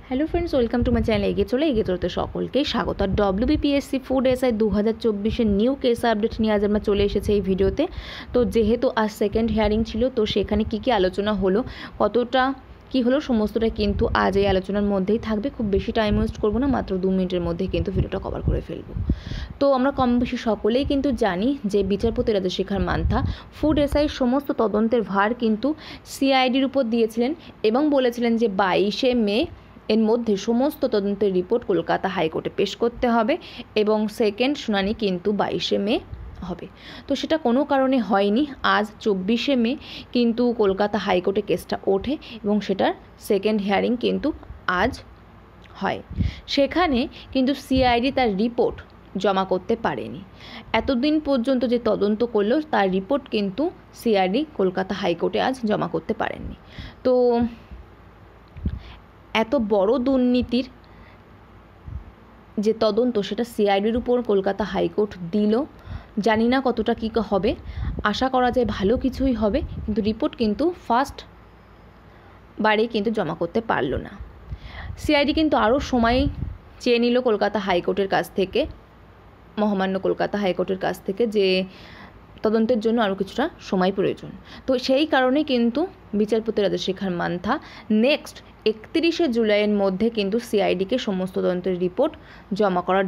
Hello friends, welcome to my channel. এগিয়ে চলতে সকলকে স্বাগত। আর WBPSC ফুড এসআই 2024-এর নিউ কেস আপডেট নিয়ে আজ আমরা চলে এসেছি এই ভিডিওতে। তো যেহেতু আজ সেকেন্ড হিয়ারিং ছিল, তো সেখানে কী আলোচনা হলো, কতটা কী হলো, সমস্তটা কিন্তু আজ এই আলোচনার মধ্যেই থাকবে। খুব বেশি টাইম ওয়েস্ট করবো না, মাত্র 2 মিনিটের মধ্যে কিন্তু ভিডিওটা কভার করে ফেলবো। তো আমরা কম বেশি সকলেই কিন্তু জানি যে বিচারপতি রাজশেখর মান্থা ফুড এসআইয়ের সমস্ত তদন্তের ভার কিন্তু সিআইডির উপর দিয়েছিলেন এবং বলেছিলেন যে 22শে মে এর মধ্যে সমস্ত তদন্তের রিপোর্ট কলকাতা হাইকোর্টে পেশ করতে হবে এবং সেকেন্ড শুনানি কিন্তু 22শে মে হবে। তো সেটা কোনো কারণে হয়নি। আজ 24শে মে কিন্তু কলকাতা হাইকোর্টে কেসটা ওঠে এবং সেটার সেকেন্ড হিয়ারিং কিন্তু আজ হয়। সেখানে কিন্তু সিআইডি তার রিপোর্ট জমা করতে পারেনি। এতদিন পর্যন্ত যে তদন্ত করলো তার রিপোর্ট কিন্তু সিআইডি কলকাতা হাইকোর্টে আজ জমা করতে পারেননি। তো এত বড় দুর্নীতির যে তদন্ত সেটা সিআইডির উপর কলকাতা হাইকোর্ট দিল। জানি না কতটা কী হবে, আশা করা যায় ভালো কিছুই হবে, কিন্তু রিপোর্ট কিন্তু ফার্স্ট বারে কিন্তু জমা করতে পারলো না। সিআইডি কিন্তু আরও সময় চেয়ে নিল কলকাতা হাইকোর্টের কাছ থেকে, মহামান্য কলকাতা হাইকোর্টের কাছ থেকে, যে তদন্তের জন্য আরও কিছুটা সময় প্রয়োজন। তো সেই কারণে কিন্তু বিচারপতি রাজশেখর মান্থা নেক্সট 31শে জুলাইয়ের মধ্যে কিন্তু সিআইডিকে সমস্ত তদন্তের রিপোর্ট জমা করার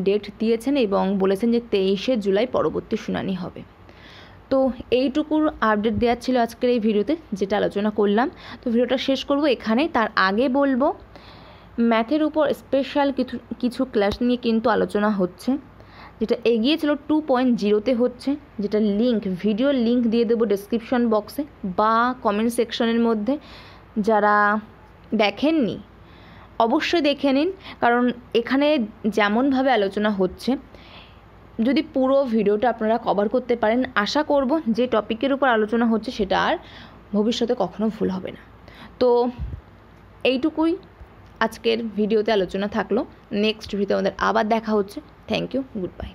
ডেট দিয়েছেন এবং বলেছেন যে 23শে জুলাই পরবর্তী শুনানি হবে। তো এইটুকুর আপডেট দেওয়ার ছিল আজকের এই ভিডিওতে, যেটা আলোচনা করলাম। তো ভিডিওটা শেষ করব এখানে। তার আগে বলবো, ম্যাথের উপর স্পেশাল কিছু ক্লাস নিয়ে কিন্তু আলোচনা হচ্ছে, যেটা এগিয়েছিল 2.0-তে হচ্ছে, যেটা ভিডিওর লিঙ্ক দিয়ে দেবো ডেসক্রিপশন বক্সে বা কমেন্ট সেকশনের মধ্যে। যারা দেখেননি অবশ্যই দেখে নিন, কারণ এখানে যেমনভাবে আলোচনা হচ্ছে, যদি পুরো ভিডিওটা আপনারা কভার করতে পারেন, আশা করব যে টপিকের উপর আলোচনা হচ্ছে সেটা আর ভবিষ্যতে কখনো ভুল হবে না। তো এইটুকুই আজকের ভিডিওতে আলোচনা থাকলো। নেক্সট ভিডিওতে আমাদের আবার দেখা হচ্ছে। Thank you, good by.